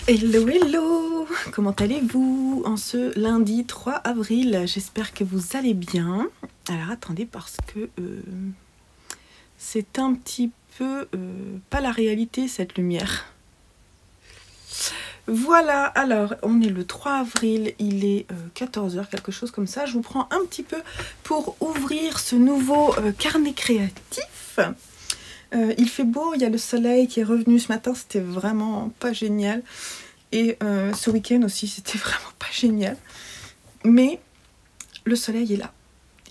Hello, hello! Comment allez-vous en ce lundi 3 avril? J'espère que vous allez bien. Alors attendez parce que c'est un petit peu pas la réalité cette lumière. Voilà, alors on est le 3 avril, il est 14 h, quelque chose comme ça. Je vous prends un petit peu pour ouvrir ce nouveau carnet créatif. Il fait beau, il y a le soleil qui est revenu ce matin, c'était vraiment pas génial. Et ce week-end aussi, c'était vraiment pas génial. Mais le soleil est là.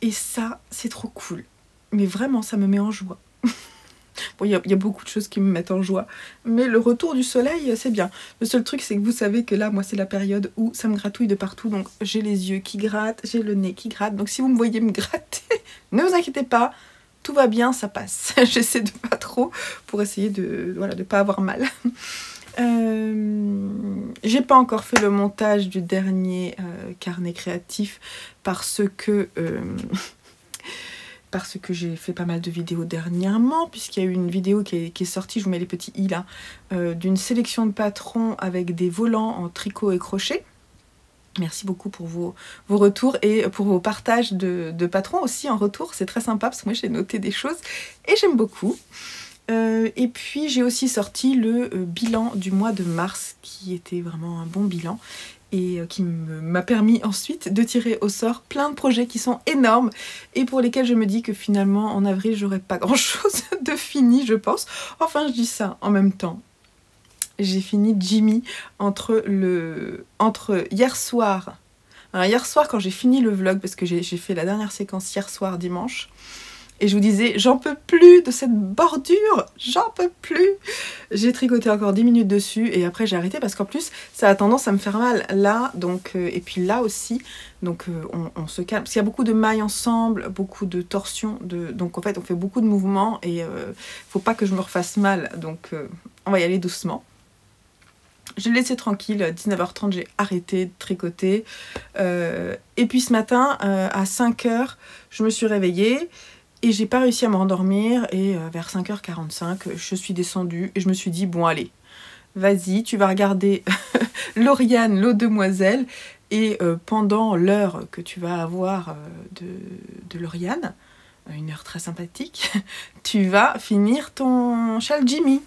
Et ça, c'est trop cool. Mais vraiment, ça me met en joie. Bon, il y a beaucoup de choses qui me mettent en joie. Mais le retour du soleil, c'est bien. Le seul truc, c'est que vous savez que là, moi, c'est la période où ça me gratouille de partout. Donc, j'ai les yeux qui grattent, j'ai le nez qui gratte. Donc, si vous me voyez me gratter, ne vous inquiétez pas. Tout va bien, ça passe. J'essaie de pas trop pour essayer de pas avoir mal. J'ai pas encore fait le montage du dernier carnet créatif parce que j'ai fait pas mal de vidéos dernièrement, puisqu'il y a eu une vidéo qui est sortie, je vous mets les petits i là, d'une sélection de patrons avec des volants en tricot et crochet. Merci beaucoup pour vos retours et pour vos partages de patrons aussi en retour, c'est très sympa parce que moi j'ai noté des choses et j'aime beaucoup. Et puis j'ai aussi sorti le bilan du mois de mars qui était vraiment un bon bilan et qui m'a permis ensuite de tirer au sort plein de projets qui sont énormes et pour lesquels je me dis que finalement en avril j'aurai pas grand chose de fini, je pense. Enfin, je dis ça en même temps. J'ai fini Jimmy entre hier soir. Alors hier soir quand j'ai fini le vlog, parce que j'ai fait la dernière séquence hier soir dimanche, et je vous disais, j'en peux plus de cette bordure, j'en peux plus. J'ai tricoté encore 10 minutes dessus et après j'ai arrêté parce qu'en plus ça a tendance à me faire mal là, donc, et puis là aussi, donc on se calme. Parce qu'il y a beaucoup de mailles ensemble, beaucoup de torsions, donc en fait on fait beaucoup de mouvements et faut pas que je me refasse mal, donc on va y aller doucement. Je l'ai laissé tranquille, à 19 h 30 j'ai arrêté de tricoter. Et puis ce matin, à 5 h, je me suis réveillée et j'ai pas réussi à me rendormir. Et vers 5 h 45, je suis descendue et je me suis dit, bon allez, vas-y, tu vas regarder Lauriane, l'eau demoiselle. Et pendant l'heure que tu vas avoir de Lauriane, une heure très sympathique, tu vas finir ton châle Jimmy.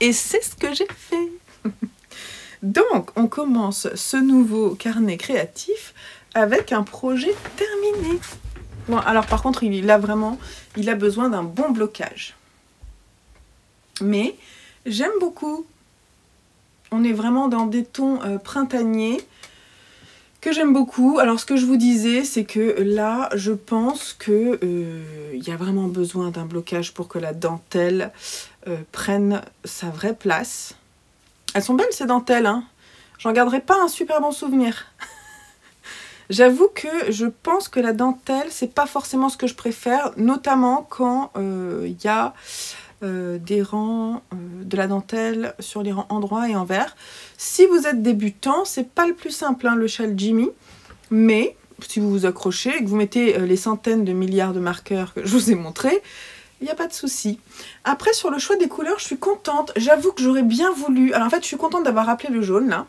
Et c'est ce que j'ai fait. Donc, on commence ce nouveau carnet créatif avec un projet terminé. Bon, alors par contre, il a besoin d'un bon blocage. Mais j'aime beaucoup. On est vraiment dans des tons printaniers que j'aime beaucoup. Alors, ce que je vous disais, c'est que là, je pense que y a vraiment besoin d'un blocage pour que la dentelle prenne sa vraie place. Elles sont belles ces dentelles, hein. J'en garderai pas un super bon souvenir. J'avoue que je pense que la dentelle, c'est pas forcément ce que je préfère, notamment quand il y a des rangs de la dentelle sur les rangs endroit et envers. Si vous êtes débutant, c'est pas le plus simple, hein, le châle Jimmy, mais si vous vous accrochez et que vous mettez les centaines de milliards de marqueurs que je vous ai montrés, il n'y a pas de souci. Après, sur le choix des couleurs, je suis contente. J'avoue que j'aurais bien voulu... Alors en fait, je suis contente d'avoir rappelé le jaune, là.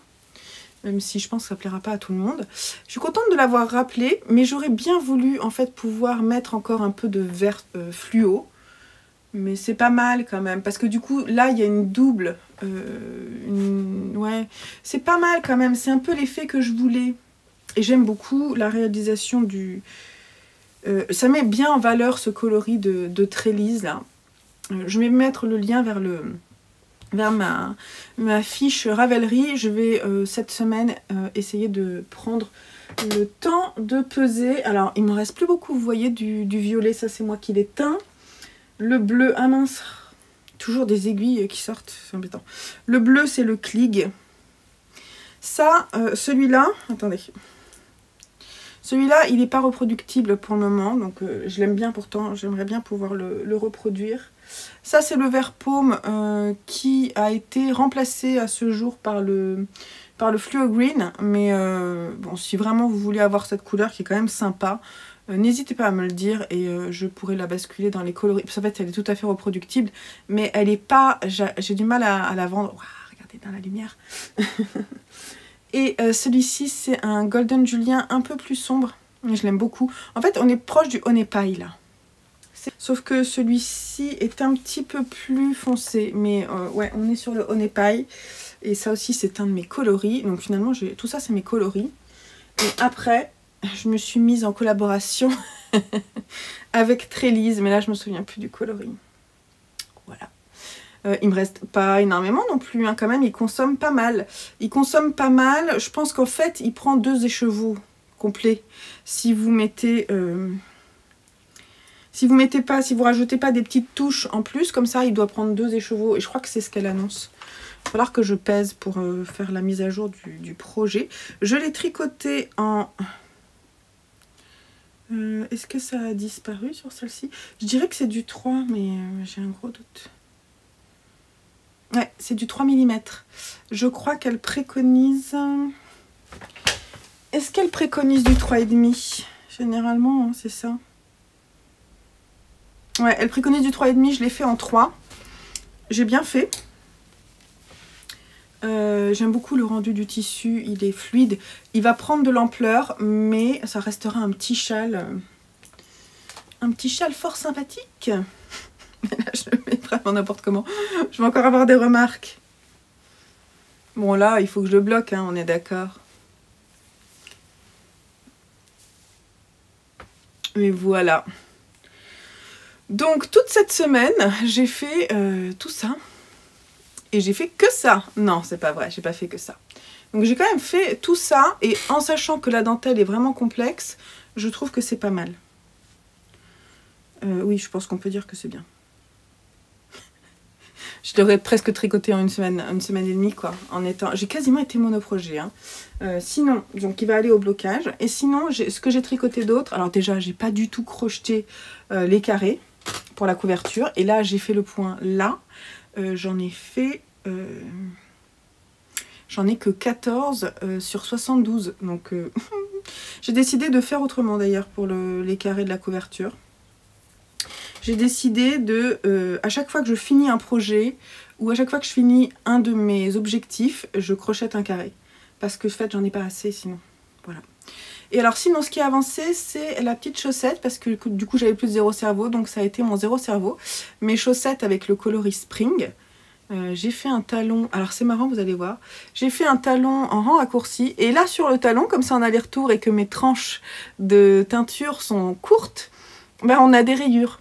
Même si je pense que ça ne plaira pas à tout le monde. Je suis contente de l'avoir rappelé, mais j'aurais bien voulu, en fait, pouvoir mettre encore un peu de vert fluo. Mais c'est pas mal, quand même. Parce que du coup, là, il y a une double... Ouais, c'est pas mal, quand même. C'est un peu l'effet que je voulais. Et j'aime beaucoup la réalisation du... ça met bien en valeur ce coloris de Trélise là. Je vais mettre le lien vers ma fiche Ravelry. Je vais cette semaine essayer de prendre le temps de peser. Alors il me reste plus beaucoup, vous voyez, du violet, ça c'est moi qui l'ai teint. Le bleu, ah mince, toujours des aiguilles qui sortent, c'est embêtant. Le bleu c'est le Klieg. Ça, celui-là, attendez. Celui-là, il n'est pas reproductible pour le moment, donc je l'aime bien pourtant, j'aimerais bien pouvoir le reproduire. Ça, c'est le vert paume qui a été remplacé à ce jour par le Fluo Green, mais bon, si vraiment vous voulez avoir cette couleur qui est quand même sympa, n'hésitez pas à me le dire et je pourrais la basculer dans les coloris. En fait, elle est tout à fait reproductible, mais elle est pas... J'ai du mal à la vendre. Wow, regardez éteins la lumière. Et celui-ci, c'est un Golden Julien un peu plus sombre. Je l'aime beaucoup. En fait, on est proche du Honey Pie, là. Sauf que celui-ci est un petit peu plus foncé. Mais ouais, on est sur le Honey Pie. Et ça aussi, c'est un de mes coloris. Donc finalement, tout ça, c'est mes coloris. Et après, je me suis mise en collaboration avec Trélise. Mais là, je me souviens plus du coloris. Voilà. Il me reste pas énormément non plus, hein, quand même, il consomme pas mal. Il consomme pas mal, je pense qu'en fait, il prend 2 écheveaux complets. Si vous mettez... si vous rajoutez pas des petites touches en plus, comme ça, il doit prendre 2 écheveaux. Et je crois que c'est ce qu'elle annonce. Il va falloir que je pèse pour faire la mise à jour du projet. Je l'ai tricoté en... Est-ce que ça a disparu sur celle-ci? Je dirais que c'est du 3, mais j'ai un gros doute. Ouais, c'est du 3 mm. Je crois qu'elle préconise... Est-ce qu'elle préconise du 3,5? Généralement, hein, c'est ça. Ouais, elle préconise du 3,5. Je l'ai fait en 3. J'ai bien fait. J'aime beaucoup le rendu du tissu. Il est fluide. Il va prendre de l'ampleur, mais ça restera un petit châle. Un petit châle fort sympathique. Mais là, je le mets vraiment n'importe comment. Je vais encore avoir des remarques. Bon, là, il faut que je le bloque, hein, on est d'accord. Mais voilà. Donc, toute cette semaine, j'ai fait tout ça. Et j'ai fait que ça. Non, c'est pas vrai, j'ai pas fait que ça. Donc, j'ai quand même fait tout ça. Et en sachant que la dentelle est vraiment complexe, je trouve que c'est pas mal. Oui, je pense qu'on peut dire que c'est bien. Je devrais presque tricoter en une semaine et demie, quoi. J'ai quasiment été monoprojet. Hein. Sinon, donc il va aller au blocage. Et sinon, ce que j'ai tricoté d'autre, alors déjà, j'ai pas du tout crocheté les carrés pour la couverture. Et là, j'ai fait le point là. J'en ai fait... j'en ai que 14 sur 72. Donc, j'ai décidé de faire autrement d'ailleurs pour les carrés de la couverture. J'ai décidé de, à chaque fois que je finis un projet ou à chaque fois que je finis un de mes objectifs, je crochette un carré. Parce que en fait, j'en ai pas assez sinon. Voilà. Et alors sinon, ce qui a avancé, c'est la petite chaussette parce que du coup, j'avais plus de 0 cerveau. Donc ça a été mon 0 cerveau. Mes chaussettes avec le coloris Spring. J'ai fait un talon, alors c'est marrant, vous allez voir. J'ai fait un talon en rang raccourci. Et là, sur le talon, comme ça en aller-retour et que mes tranches de teinture sont courtes, ben, on a des rayures.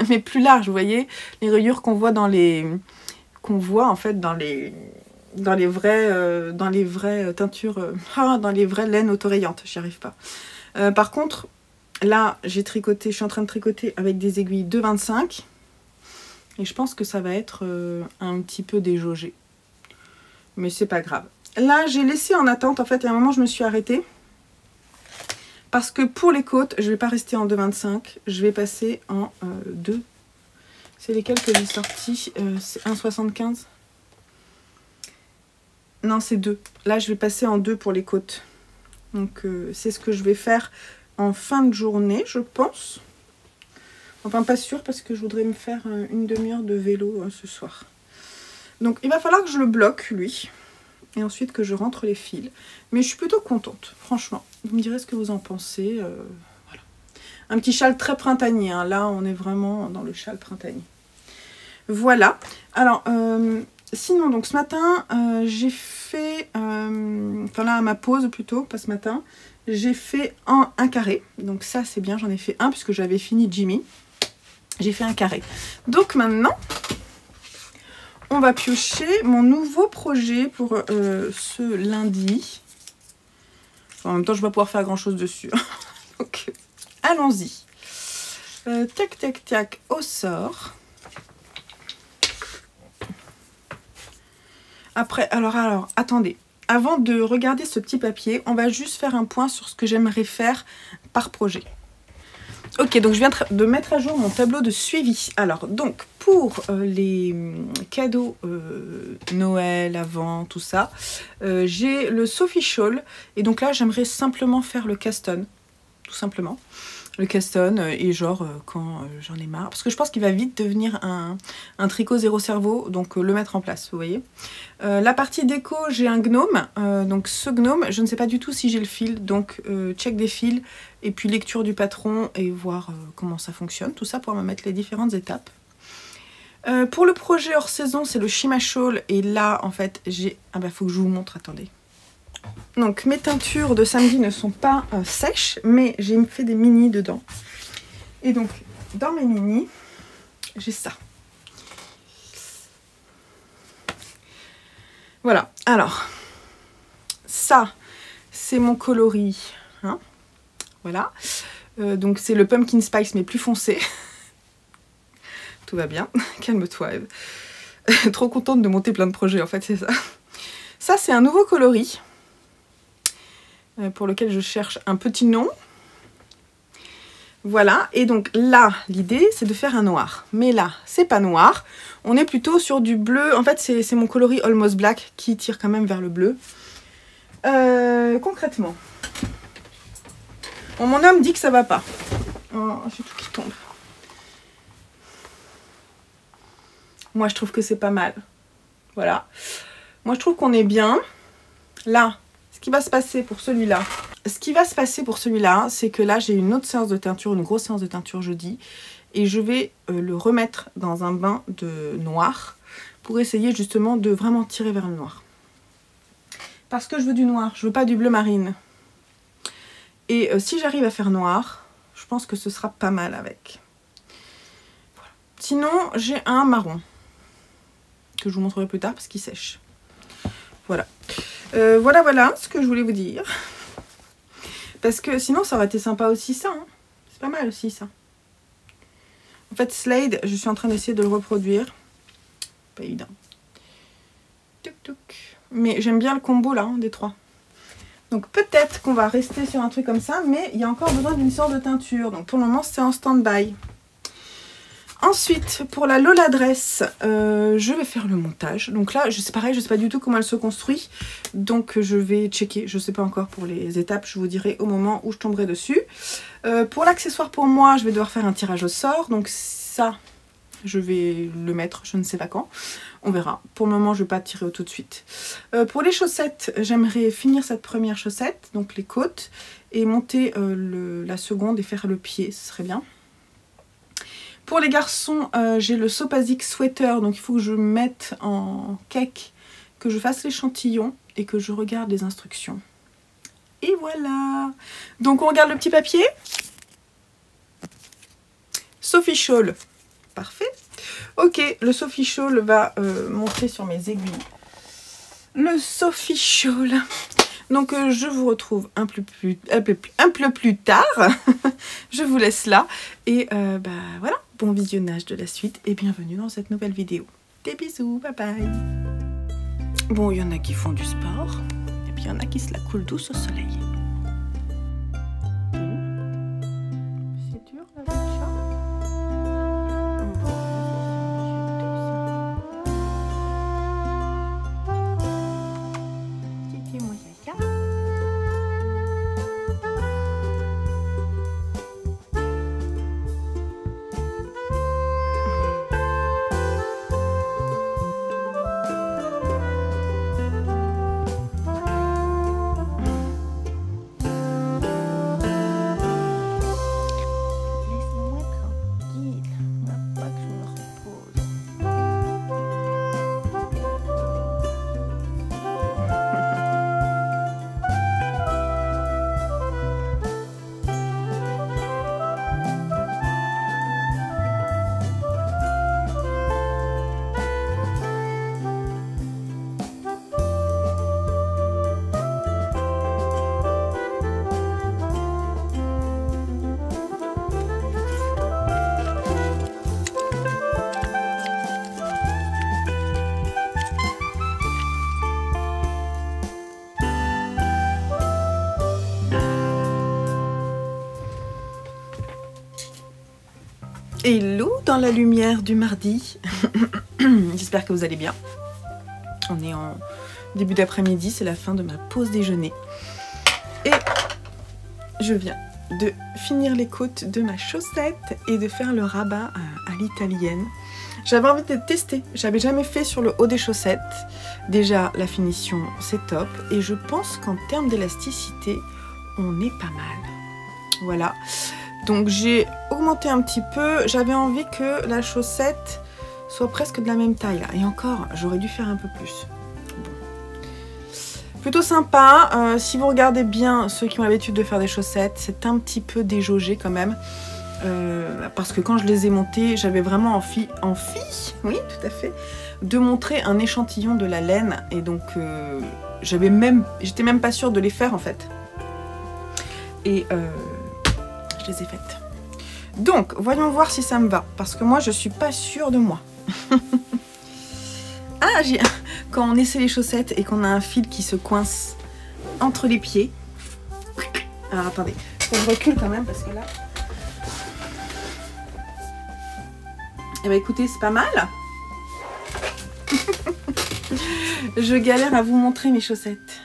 Mais plus large, vous voyez, les rayures qu'on voit dans les en fait dans les vraies teintures, dans les vraies laines autorayantes, j'y arrive pas. Par contre, là, je suis en train de tricoter avec des aiguilles 2,25 et je pense que ça va être un petit peu déjaugé. Mais c'est pas grave. Là, j'ai laissé en attente, en fait, à un moment, je me suis arrêtée. Parce que pour les côtes, je ne vais pas rester en 2,25, je vais passer en 2. C'est lesquels que j'ai sortis, c'est 1,75. Non, c'est 2. Là, je vais passer en 2 pour les côtes. Donc, c'est ce que je vais faire en fin de journée, je pense. Enfin, pas sûr, parce que je voudrais me faire une demi-heure de vélo ce soir. Donc, il va falloir que je le bloque, lui. Et ensuite que je rentre les fils. Mais je suis plutôt contente, franchement. Vous me direz ce que vous en pensez. Voilà. Un petit châle très printanier. Hein. Là, on est vraiment dans le châle printanier. Voilà. Alors, sinon, donc ce matin, j'ai fait... enfin là, à ma pause plutôt, pas ce matin. J'ai fait un carré. Donc ça, c'est bien. J'en ai fait un puisque j'avais fini Jimmy. J'ai fait un carré. Donc maintenant... on va piocher mon nouveau projet pour ce lundi. En même temps, je ne vais pas pouvoir faire grand chose dessus. Donc, allons-y. Tac, tac, tac, au sort. Après, alors, attendez. Avant de regarder ce petit papier, on va juste faire un point sur ce que j'aimerais faire par projet. Ok, donc je viens de mettre à jour mon tableau de suivi. Alors, donc, pour les cadeaux Noël, Avant, tout ça, j'ai le Sophie Shawl. Et donc là, j'aimerais simplement faire le Caston, tout simplement. le Keston et genre quand j'en ai marre. Parce que je pense qu'il va vite devenir un tricot zéro cerveau, donc le mettre en place, vous voyez. La partie déco, j'ai un gnome. Donc ce gnome, je ne sais pas du tout si j'ai le fil. Donc check des fils et puis lecture du patron et voir comment ça fonctionne. Tout ça pour me mettre les différentes étapes. Pour le projet hors saison, c'est le Shima Shawl. Et là, en fait, j'ai... Ah bah, faut que je vous montre, attendez. Donc mes teintures de samedi ne sont pas sèches, mais j'ai fait des mini dedans. Et donc dans mes mini, j'ai ça. Voilà, alors ça c'est mon coloris, hein, voilà. Donc c'est le Pumpkin Spice mais plus foncé. Tout va bien, calme-toi Eve. Trop contente de monter plein de projets en fait, c'est ça. Ça c'est un nouveau coloris. Pour lequel je cherche un petit nom. Voilà, et donc là, l'idée, c'est de faire un noir. Mais là, c'est pas noir. On est plutôt sur du bleu. En fait, c'est mon coloris Almost Black qui tire quand même vers le bleu. Concrètement. Bon, mon homme dit que ça va pas. Oh, j'ai tout qui tombe. Moi, je trouve que c'est pas mal. Voilà. Moi, je trouve qu'on est bien. Là, ce qui va se passer pour celui-là, c'est que là j'ai une autre séance de teinture, une grosse séance de teinture jeudi, et je vais le remettre dans un bain de noir pour essayer justement de vraiment tirer vers le noir. Parce que je veux du noir, je veux pas du bleu marine. Et si j'arrive à faire noir, je pense que ce sera pas mal avec. Voilà. Sinon, j'ai un marron que je vous montrerai plus tard parce qu'il sèche. Voilà. Voilà ce que je voulais vous dire. Parce que sinon ça aurait été sympa aussi ça. Hein. C'est pas mal aussi ça. En fait Slade, je suis en train d'essayer de le reproduire. Pas évident. Tuc, tuc. Mais j'aime bien le combo là, hein, des trois. Donc peut-être qu'on va rester sur un truc comme ça. Mais il y a encore besoin d'une sorte de teinture. Donc pour le moment c'est en stand-by. Ensuite, pour la Lola Dress, je vais faire le montage. Donc là, c'est pareil, je ne sais pas du tout comment elle se construit. Donc je vais checker, je ne sais pas encore pour les étapes, je vous dirai au moment où je tomberai dessus. Pour l'accessoire pour moi, je vais devoir faire un tirage au sort. Donc ça, je vais le mettre, je ne sais pas quand. On verra. Pour le moment, je ne vais pas tirer tout de suite. Pour les chaussettes, j'aimerais finir cette première chaussette, donc les côtes, et monter la seconde et faire le pied, ce serait bien. Pour les garçons, j'ai le Sopazic Sweater, donc il faut que je mette en cake, que je fasse l'échantillon et que je regarde les instructions. Et voilà. Donc on regarde le petit papier. Sophie Shawl. Parfait. Ok, le Sophie Shawl va monter sur mes aiguilles. Le Sophie Shawl. Donc je vous retrouve un peu plus tard. Je vous laisse là. Et bah voilà. Bon visionnage de la suite et bienvenue dans cette nouvelle vidéo. Des bisous, bye bye. Bon, il y en a qui font du sport et puis il y en a qui se la coulent douce au soleil. C'est dur la vie de chat. Titi mon yaya. Hello dans la lumière du mardi. J'espère que vous allez bien. On est en début d'après-midi, c'est la fin de ma pause déjeuner. Et je viens de finir les côtes de ma chaussette et de faire le rabat à l'italienne. J'avais envie de tester, j'avais jamais fait sur le haut des chaussettes. Déjà la finition c'est top et je pense qu'en termes d'élasticité on est pas mal. Voilà, donc j'ai augmenté un petit peu, j'avais envie que la chaussette soit presque de la même taille là. Et encore, j'aurais dû faire un peu plus. Plutôt sympa, si vous regardez bien ceux qui ont l'habitude de faire des chaussettes, c'est un petit peu déjaugé quand même. Parce que quand je les ai montées, j'avais vraiment envie, oui tout à fait, de montrer un échantillon de la laine. Et donc j'étais même pas sûre de les faire en fait. Et je les ai faites. Donc voyons voir si ça me va, parce que moi je suis pas sûre de moi. Ah, quand on essaie les chaussettes et qu'on a un fil qui se coince entre les pieds. Alors attendez, faut que je recule quand même parce que là... Eh bien écoutez, c'est pas mal. Je galère à vous montrer mes chaussettes.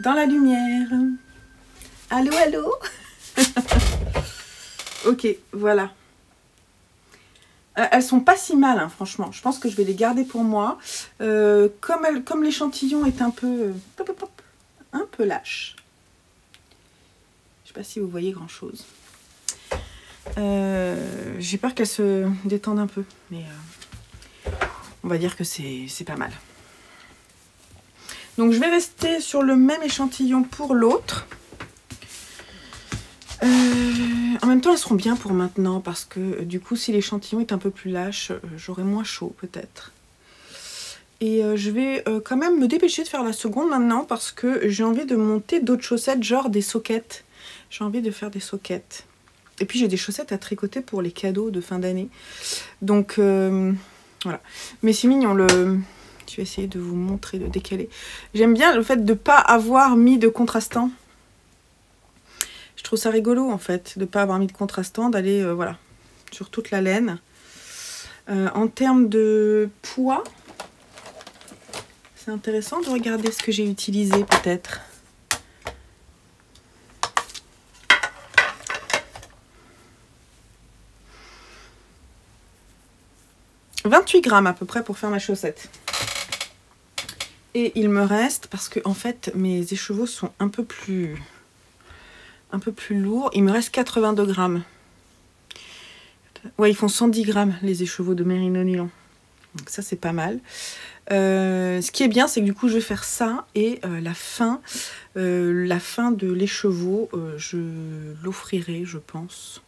Dans la lumière. Allô, allô. Ok, voilà. Elles sont pas si mal, hein, franchement. Je pense que je vais les garder pour moi. Comme l'échantillon est un peu lâche. Je sais pas si vous voyez grand chose. J'ai peur qu'elles se détendent un peu, mais on va dire que c'est pas mal. Donc je vais rester sur le même échantillon pour l'autre. En même temps elles seront bien pour maintenant parce que du coup si l'échantillon est un peu plus lâche, j'aurai moins chaud peut-être. Et je vais quand même me dépêcher de faire la seconde maintenant parce que j'ai envie de monter d'autres chaussettes, genre des soquettes. J'ai envie de faire des soquettes. Et puis j'ai des chaussettes à tricoter pour les cadeaux de fin d'année. Donc voilà. Mais c'est mignon le... Je vais essayer de vous montrer, de décaler. J'aime bien le fait de ne pas avoir mis de contrastant. Je trouve ça rigolo en fait, de ne pas avoir mis de contrastant, d'aller voilà, sur toute la laine. En termes de poids, c'est intéressant de regarder ce que j'ai utilisé peut-être. « 28 grammes à peu près pour faire ma chaussette. Et il me reste, parce que en fait mes écheveaux sont un peu plus lourds, il me reste 82 grammes. Ouais, ils font 110 grammes les écheveaux de Merino Nylon. Donc ça c'est pas mal. Ce qui est bien, c'est que du coup je vais faire ça et la fin de l'écheveau, je l'offrirai, je pense.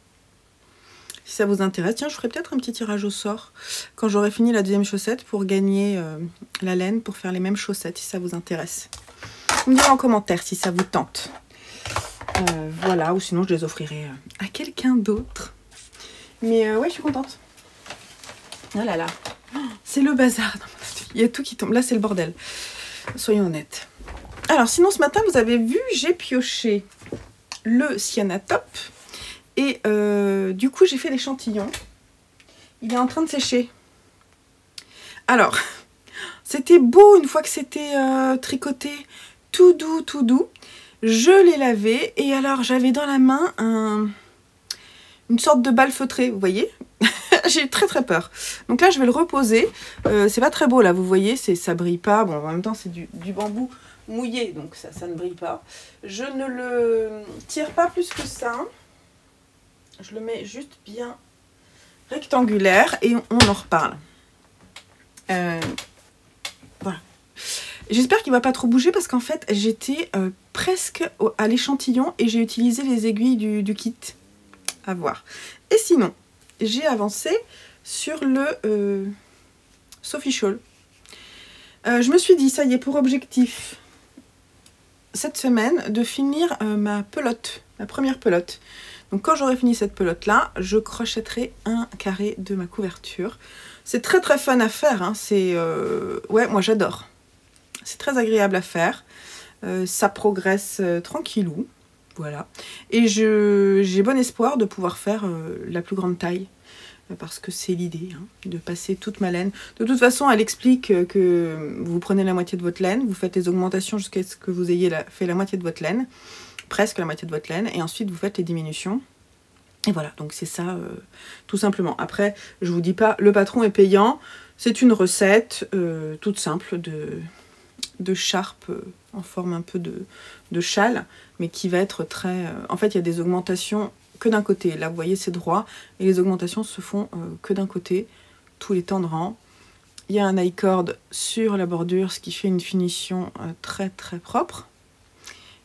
Si ça vous intéresse, tiens, je ferai peut-être un petit tirage au sort quand j'aurai fini la deuxième chaussette pour gagner la laine pour faire les mêmes chaussettes si ça vous intéresse. Vous me direz en commentaire si ça vous tente. Voilà, ou sinon je les offrirai à quelqu'un d'autre. Mais ouais, je suis contente. Oh là là, c'est le bazar. Il y a tout qui tombe. Là, c'est le bordel. Soyons honnêtes. Alors, sinon, ce matin, vous avez vu, j'ai pioché le Sienna Top. Et du coup, j'ai fait l'échantillon. Il est en train de sécher. Alors, c'était beau une fois que c'était tricoté. Tout doux, tout doux. Je l'ai lavé. Et alors, j'avais dans la main une sorte de balle feutrée, vous voyez. J'ai très très peur. Donc là, je vais le reposer. C'est pas très beau, là, vous voyez. Ça brille pas. Bon, en même temps, c'est du bambou mouillé. Donc ça ne brille pas. Je ne le tire pas plus que ça. Je le mets juste bien rectangulaire et on en reparle. Voilà. J'espère qu'il ne va pas trop bouger parce qu'en fait, j'étais presque à l'échantillon et j'ai utilisé les aiguilles du kit. À voir. Et sinon, j'ai avancé sur le Sophie Shawl. Je me suis dit, ça y est, pour objectif, cette semaine, de finir ma pelote, ma première pelote. Donc quand j'aurai fini cette pelote là, je crochetterai un carré de ma couverture. C'est très très fun à faire, hein. C'est ouais, moi j'adore. C'est très agréable à faire. Ça progresse tranquillou, voilà. Et j'ai bon espoir de pouvoir faire la plus grande taille. Parce que c'est l'idée, hein, de passer toute ma laine. De toute façon, elle explique que vous prenez la moitié de votre laine, vous faites les augmentations jusqu'à ce que vous ayez fait la moitié de votre laine. presque la moitié de votre laine, et ensuite vous faites les diminutions. Et voilà, donc c'est ça tout simplement. Après, je vous dis pas, le patron est payant, c'est une recette toute simple de charpe en forme un peu de châle, mais qui va être très... en fait, il y a des augmentations que d'un côté. Là, vous voyez, c'est droit, et les augmentations se font que d'un côté, tous les temps de rang. Il y a un I-cord sur la bordure, ce qui fait une finition très très propre.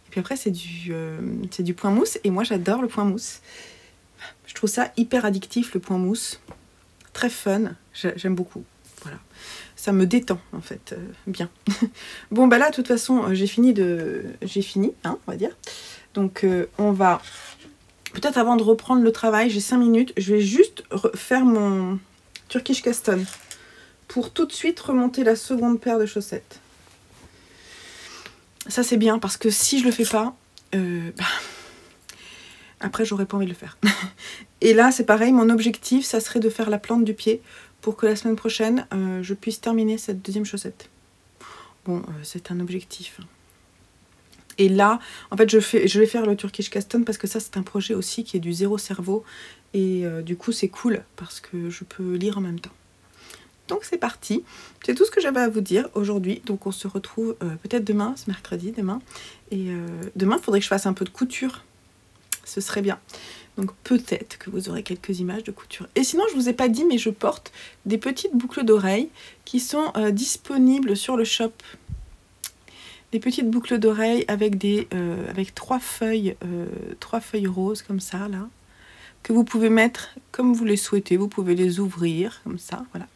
Et puis après, c'est du point mousse, et moi j'adore le point mousse. Je trouve ça hyper addictif, le point mousse. Très fun, j'aime beaucoup. Voilà. Ça me détend, en fait, bien. Bon, bah là, de toute façon, j'ai fini, hein, on va dire. Donc, on va... Peut-être avant de reprendre le travail, j'ai 5 minutes, je vais juste faire mon Turkish Custom pour tout de suite remonter la seconde paire de chaussettes. Ça, c'est bien, parce que si je le fais pas... après, j'aurais pas envie de le faire. Et là, c'est pareil, mon objectif, ça serait de faire la plante du pied pour que la semaine prochaine, je puisse terminer cette deuxième chaussette. Bon, c'est un objectif. Et là, en fait, je vais faire le Turkish Custom parce que ça, c'est un projet aussi qui est du zéro cerveau. Et du coup, c'est cool parce que je peux lire en même temps. Donc, c'est parti. C'est tout ce que j'avais à vous dire aujourd'hui. Donc, on se retrouve peut-être demain, ce mercredi, demain. Et demain, il faudrait que je fasse un peu de couture. Ce serait bien. Donc peut-être que vous aurez quelques images de couture. Et sinon, je ne vous ai pas dit, mais je porte des petites boucles d'oreilles qui sont disponibles sur le shop. Des petites boucles d'oreilles avec avec 3 feuilles roses comme ça, là, que vous pouvez mettre comme vous les souhaitez. Vous pouvez les ouvrir comme ça, voilà.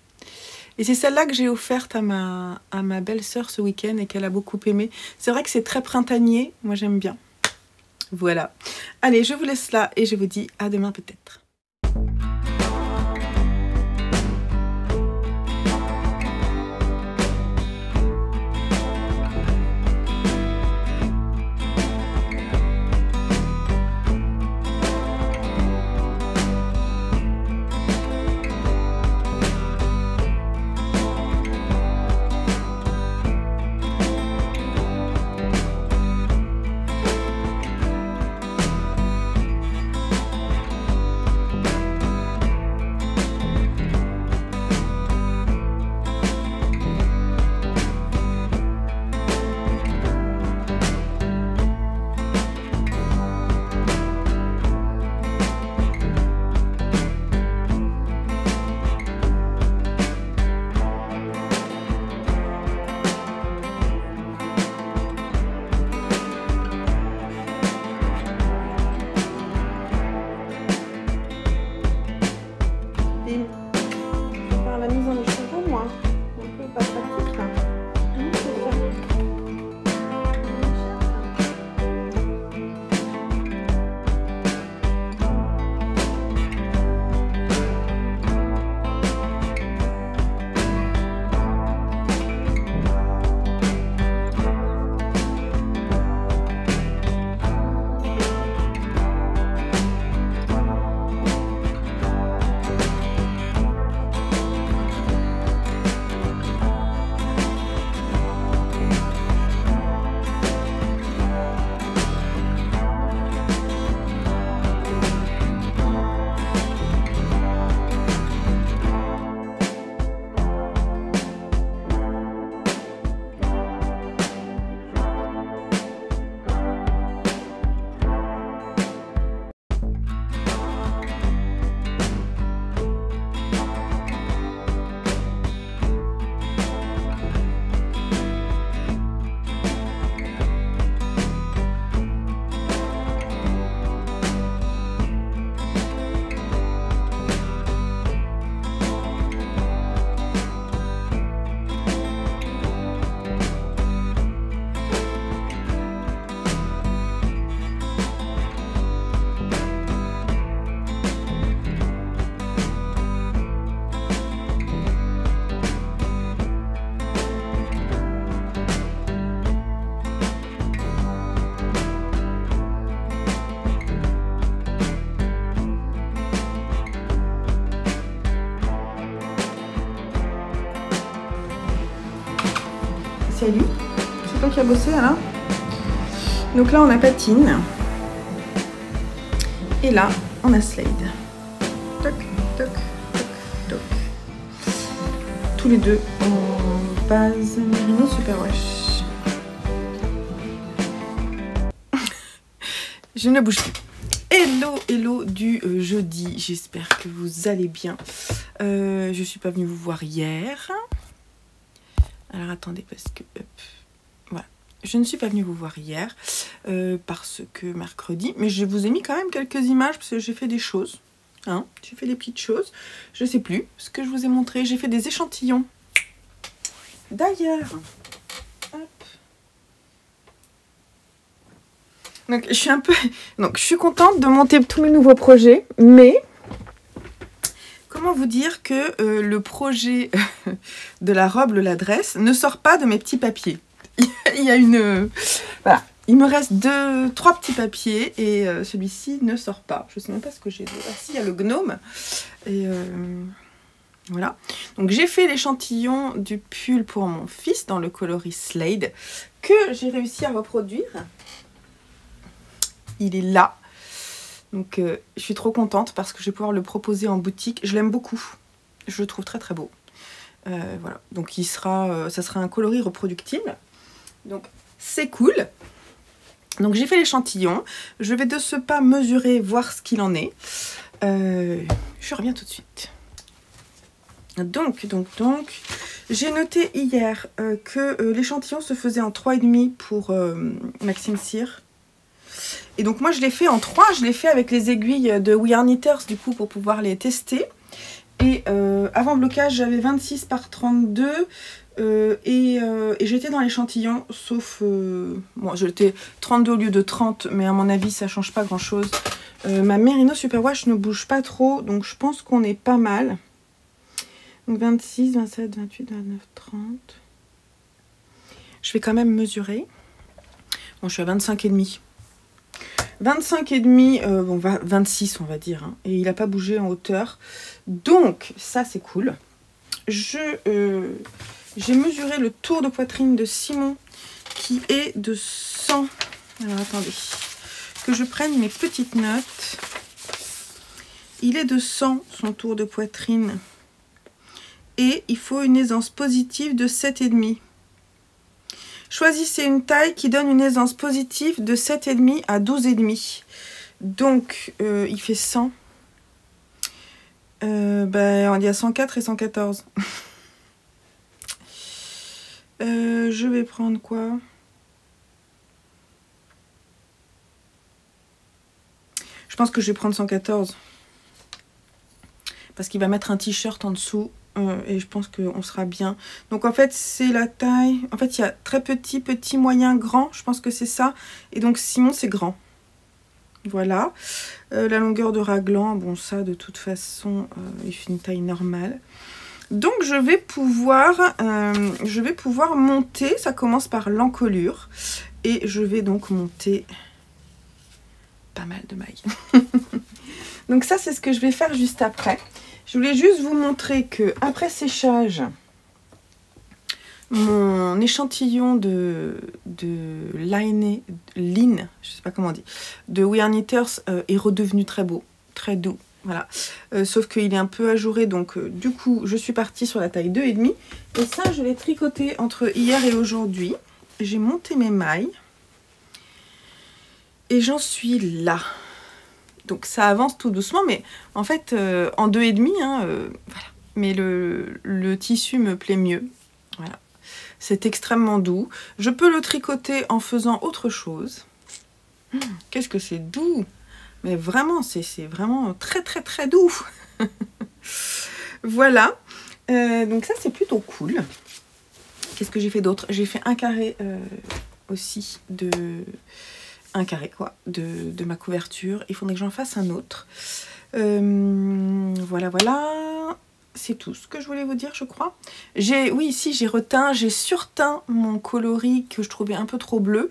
Et c'est celle-là que j'ai offerte à ma belle-sœur ce week-end et qu'elle a beaucoup aimé. C'est vrai que c'est très printanier, moi j'aime bien. Voilà. Allez, je vous laisse là et je vous dis à demain peut-être. Salut, c'est toi qui as bossé là. Donc là on a patine. Et là, on a Slade. Toc, toc, toc, toc. Tous les deux en base Merino Superwash. Je ne bouge plus. Hello, hello du jeudi. J'espère que vous allez bien. Je suis pas venue vous voir hier. Alors attendez, parce que... Hop, voilà. Je ne suis pas venue vous voir hier parce que mercredi. Mais je vous ai mis quand même quelques images parce que j'ai fait des choses. Hein, j'ai fait des petites choses. Je sais plus ce que je vous ai montré. J'ai fait des échantillons. D'ailleurs, donc je suis contente de monter tous mes nouveaux projets, mais comment vous dire que le projet de la robe, le l'adresse, ne sort pas de mes petits papiers. Il y a une... voilà. Il me reste 3 petits papiers et celui-ci ne sort pas. Je ne sais même pas ce que j'ai. Ah si, il y a le gnome. Et voilà. Donc j'ai fait l'échantillon du pull pour mon fils dans le coloris Slade que j'ai réussi à reproduire. Il est là. Donc je suis trop contente parce que je vais pouvoir le proposer en boutique. Je l'aime beaucoup. Je le trouve très très beau. Voilà. Donc il sera, ça sera un coloris reproductible. Donc c'est cool. Donc j'ai fait l'échantillon. Je vais de ce pas mesurer, voir ce qu'il en est. Je reviens tout de suite. Donc, j'ai noté hier que l'échantillon se faisait en 3,5 pour Maxime Cyr. Et donc moi je l'ai fait en 3, je l'ai fait avec les aiguilles de We Are Knitters du coup pour pouvoir les tester. Et avant blocage j'avais 26 par 32 et j'étais dans l'échantillon sauf... bon j'étais 32 au lieu de 30 mais à mon avis ça change pas grand chose. Ma Merino Superwash ne bouge pas trop donc je pense qu'on est pas mal. Donc 26, 27, 28, 29, 30. Je vais quand même mesurer. Bon je suis à 25,5. 25,5, bon, 26 on va dire, hein, et il n'a pas bougé en hauteur. Donc, ça c'est cool. J'ai mesuré le tour de poitrine de Simon qui est de 100. Alors attendez, que je prenne mes petites notes. Il est de 100 son tour de poitrine. Et il faut une aisance positive de 7,5. Choisissez une taille qui donne une aisance positive de 7,5 à 12,5. Donc, il fait 100. Ben, il y a 104 et 114. Je vais prendre quoi? Je pense que je vais prendre 114. Parce qu'il va mettre un t-shirt en dessous. Et je pense qu'on sera bien. Donc en fait c'est la taille. En fait il y a très petit, petit, moyen, grand. Je pense que c'est ça. Et donc Simon c'est grand. Voilà. La longueur de raglan. Bon ça de toute façon il fait une taille normale. Donc je vais pouvoir monter. Ça commence par l'encolure. Et je vais donc monter pas mal de mailles. Donc ça c'est ce que je vais faire juste après. Je voulais juste vous montrer que après séchage, mon échantillon de line, je sais pas comment on dit, de We Are Knitters est redevenu très beau, très doux. Voilà. Sauf qu'il est un peu ajouré, donc du coup, je suis partie sur la taille 2,5. Et ça, je l'ai tricoté entre hier et aujourd'hui. J'ai monté mes mailles. Et j'en suis là. Donc ça avance tout doucement, mais en fait en 2,5, hein, voilà. Mais le tissu me plaît mieux. Voilà. C'est extrêmement doux. Je peux le tricoter en faisant autre chose. Qu'est-ce que c'est doux! Mais vraiment, c'est vraiment très très très doux. Voilà. Donc ça c'est plutôt cool. Qu'est-ce que j'ai fait d'autre? J'ai fait un carré aussi de... un carré quoi, de ma couverture. Il faudrait que j'en fasse un autre. Voilà, voilà. C'est tout ce que je voulais vous dire, je crois. Oui, ici, j'ai surteint mon coloris que je trouvais un peu trop bleu.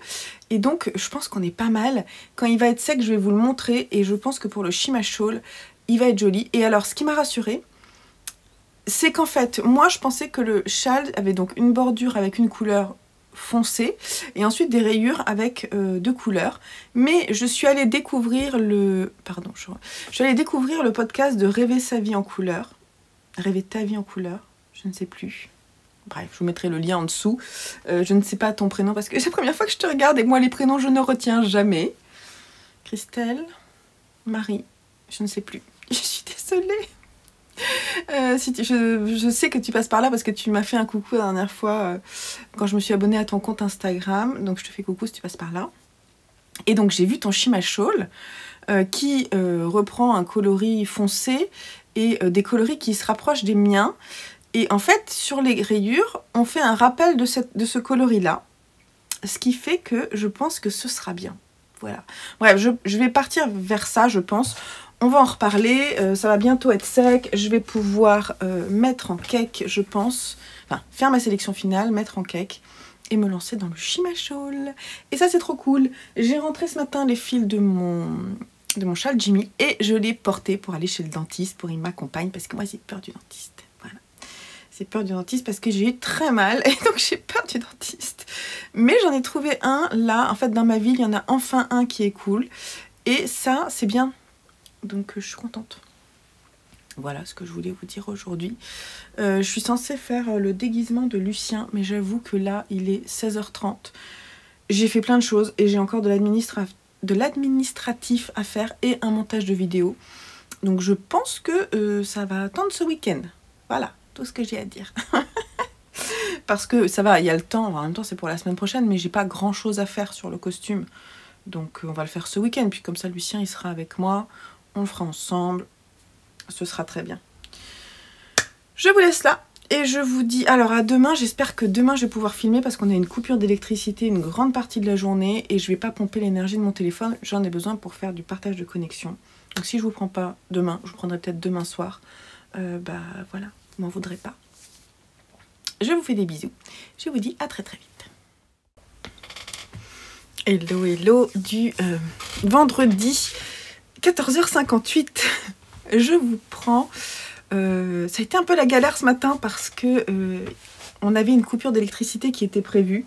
Et donc, je pense qu'on est pas mal. Quand il va être sec, je vais vous le montrer. Et je pense que pour le Shima Shawl, il va être joli. Et alors, ce qui m'a rassurée, c'est qu'en fait, moi, je pensais que le châle avait donc une bordure avec une couleur foncé et ensuite des rayures avec 2 couleurs. Mais je suis allée découvrir le... Pardon, je suis allée découvrir le podcast de Rêver sa vie en couleur. Rêver ta vie en couleur, je ne sais plus. Bref, je vous mettrai le lien en dessous. Je ne sais pas ton prénom parce que c'est la première fois que je te regarde et moi les prénoms je ne retiens jamais. Christelle, Marie, je ne sais plus. Je suis désolée. Je sais que tu passes par là parce que tu m'as fait un coucou la dernière fois quand je me suis abonnée à ton compte Instagram. Donc je te fais coucou si tu passes par là. Et donc j'ai vu ton Shima Shawl qui reprend un coloris foncé et des coloris qui se rapprochent des miens. Et en fait, sur les rayures, on fait un rappel de ce coloris-là. Ce qui fait que je pense que ce sera bien. Voilà. Bref, je vais partir vers ça, je pense. On va en reparler. Ça va bientôt être sec. Je vais pouvoir mettre en cake, je pense. Enfin, faire ma sélection finale, mettre en cake et me lancer dans le Shima Shawl. Et ça, c'est trop cool. J'ai rentré ce matin les fils de mon châle Jimmy et je l'ai porté pour aller chez le dentiste, pour qu'il m'accompagne parce que moi, j'ai peur du dentiste. J'ai peur du dentiste parce que j'ai eu très mal et donc j'ai peur du dentiste. Mais j'en ai trouvé un là, en fait dans ma ville, il y en a enfin un qui est cool. Et ça, c'est bien. Donc je suis contente. Voilà ce que je voulais vous dire aujourd'hui. Je suis censée faire le déguisement de Lucien, mais j'avoue que là, il est 16h30. J'ai fait plein de choses et j'ai encore de l'administratif à faire et un montage de vidéo. Donc je pense que ça va attendre ce week-end. Voilà. Tout ce que j'ai à dire. Parce que ça va, il y a le temps, en même temps c'est pour la semaine prochaine, mais j'ai pas grand chose à faire sur le costume. Donc on va le faire ce week-end, puis comme ça Lucien il sera avec moi, on le fera ensemble, ce sera très bien. Je vous laisse là, et je vous dis alors à demain, j'espère que demain je vais pouvoir filmer parce qu'on a une coupure d'électricité une grande partie de la journée, et je vais pas pomper l'énergie de mon téléphone, j'en ai besoin pour faire du partage de connexion. Donc si je vous prends pas demain, je vous prendrai peut-être demain soir, bah voilà. M'en voudrez pas. Je vous fais des bisous. Je vous dis à très très vite. Hello, hello du vendredi 14h58. Je vous prends. Ça a été un peu la galère ce matin parce que on avait une coupure d'électricité qui était prévue,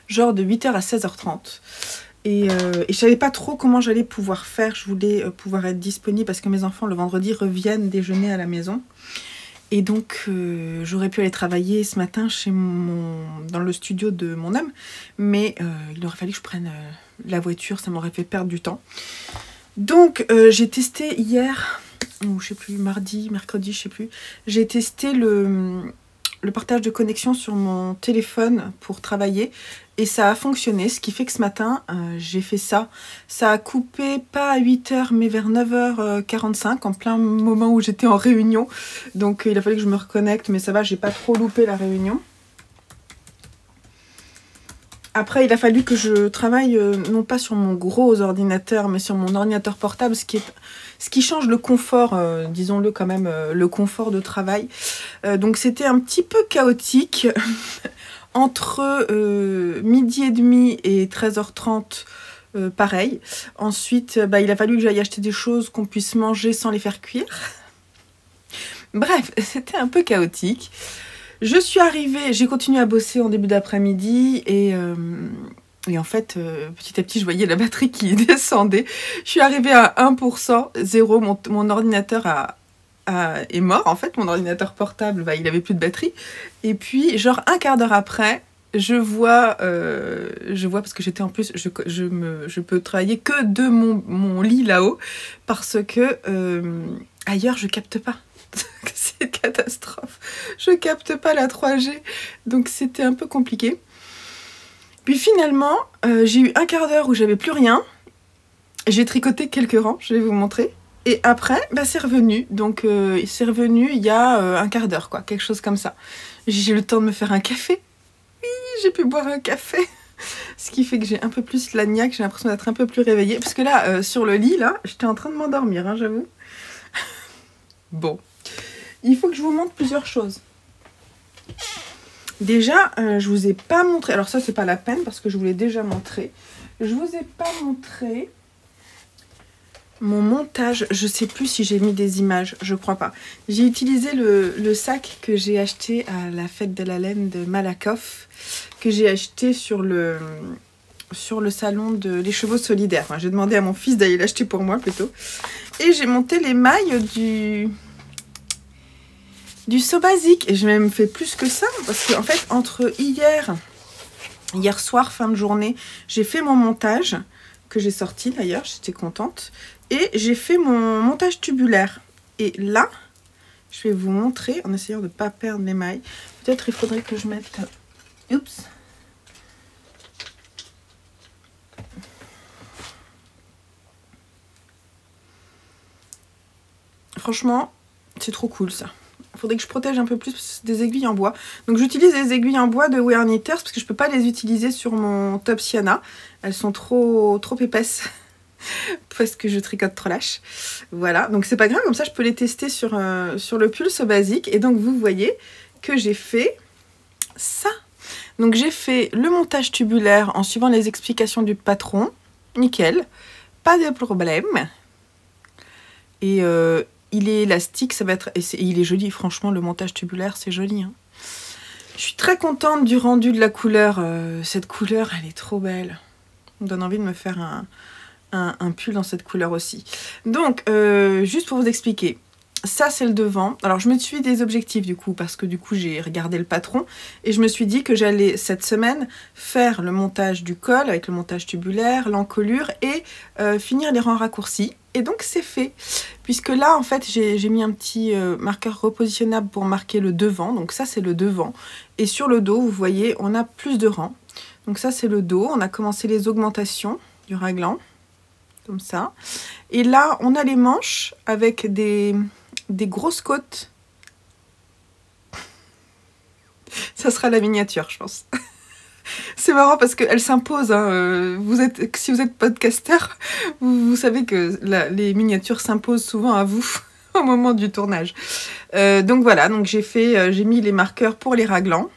genre de 8h à 16h30. Et je savais pas trop comment j'allais pouvoir faire. Je voulais pouvoir être disponible parce que mes enfants le vendredi reviennent déjeuner à la maison. Et donc, j'aurais pu aller travailler ce matin dans le studio de mon homme, mais il aurait fallu que je prenne la voiture, ça m'aurait fait perdre du temps. Donc, j'ai testé hier, ou je sais plus, mardi, mercredi, je sais plus, j'ai testé le partage de connexion sur mon téléphone pour travailler, et ça a fonctionné, ce qui fait que ce matin, j'ai fait ça. Ça a coupé, pas à 8h, mais vers 9h45, en plein moment où j'étais en réunion. Donc il a fallu que je me reconnecte, mais ça va, j'ai pas trop loupé la réunion. Après, il a fallu que je travaille, non pas sur mon gros ordinateur, mais sur mon ordinateur portable, ce qui change le confort, disons-le quand même, le confort de travail. Donc c'était un petit peu chaotique. Entre midi et demi et 13h30, pareil. Ensuite, bah, il a fallu que j'aille acheter des choses qu'on puisse manger sans les faire cuire. Bref, c'était un peu chaotique. Je suis arrivée, j'ai continué à bosser en début d'après-midi et en fait, petit à petit, je voyais la batterie qui descendait. Je suis arrivée à 1%, 0, mon ordinateur est mort. En fait, mon ordinateur portable, bah, il avait plus de batterie. Et puis, genre un quart d'heure après, je vois parce que j'étais en plus, je peux travailler que de mon lit là-haut parce que ailleurs, je capte pas. C'est une catastrophe. Je capte pas la 3G. Donc, c'était un peu compliqué. Puis finalement, j'ai eu un quart d'heure où j'avais plus rien. J'ai tricoté quelques rangs, je vais vous montrer. Et après, bah, c'est revenu. Donc, c'est revenu il y a un quart d'heure, quoi. Quelque chose comme ça. J'ai eu le temps de me faire un café. Oui, j'ai pu boire un café. Ce qui fait que j'ai un peu plus la niaque. J'ai l'impression d'être un peu plus réveillée. Parce que là, sur le lit, là, j'étais en train de m'endormir, hein, j'avoue. Bon. Il faut que je vous montre plusieurs choses. Déjà, je vous ai pas montré... Alors ça, c'est pas la peine parce que je vous l'ai déjà montré. Je vous ai pas montré Mon montage, je sais plus si j'ai mis des images, je crois pas. J'ai utilisé le sac que j'ai acheté à la fête de la laine de Malakoff, que j'ai acheté sur le salon de Les Chevaux Solidaires. Enfin, j'ai demandé à mon fils d'aller l'acheter pour moi plutôt. Et j'ai monté les mailles du saut basique. Et j'ai même fait plus que ça, parce qu'en fait, entre hier soir, fin de journée, j'ai fait mon montage, que j'ai sorti d'ailleurs, j'étais contente. Et j'ai fait mon montage tubulaire. Et là, je vais vous montrer, en essayant de ne pas perdre les mailles. Peut-être il faudrait que je mette... Oups. Franchement, c'est trop cool ça. Il faudrait que je protège un peu plus des aiguilles en bois. Donc j'utilise des aiguilles en bois de Wear Knitters parce que je ne peux pas les utiliser sur mon top Sienna. Elles sont trop épaisses. Parce que je tricote trop lâche. Voilà, donc c'est pas grave, comme ça je peux les tester sur le pulse basique. Et donc vous voyez que j'ai fait ça. Donc j'ai fait le montage tubulaire en suivant les explications du patron. Nickel, pas de problème. Et il est élastique, ça va être... Et il est joli, franchement, le montage tubulaire, c'est joli. Hein. Je suis très contente du rendu de la couleur. Cette couleur, elle est trop belle. Ça me donne envie de me faire un pull dans cette couleur aussi. Donc, juste pour vous expliquer, ça c'est le devant. Alors je me suis des objectifs du coup, parce que du coup j'ai regardé le patron et je me suis dit que j'allais cette semaine faire le montage du col avec le montage tubulaire, l'encolure et finir les rangs raccourcis. Et donc c'est fait, puisque là en fait j'ai mis un petit marqueur repositionnable pour marquer le devant. Donc ça c'est le devant. Et sur le dos vous voyez on a plus de rangs. Donc ça c'est le dos, on a commencé les augmentations du raglan. Comme ça. Et là, on a les manches avec des grosses côtes. Ça sera la miniature, je pense. C'est marrant parce qu'elle s'impose. Hein. Si vous êtes podcasteur, vous savez que les miniatures s'imposent souvent à vous au moment du tournage. Donc voilà, donc j'ai mis les marqueurs pour les raglans.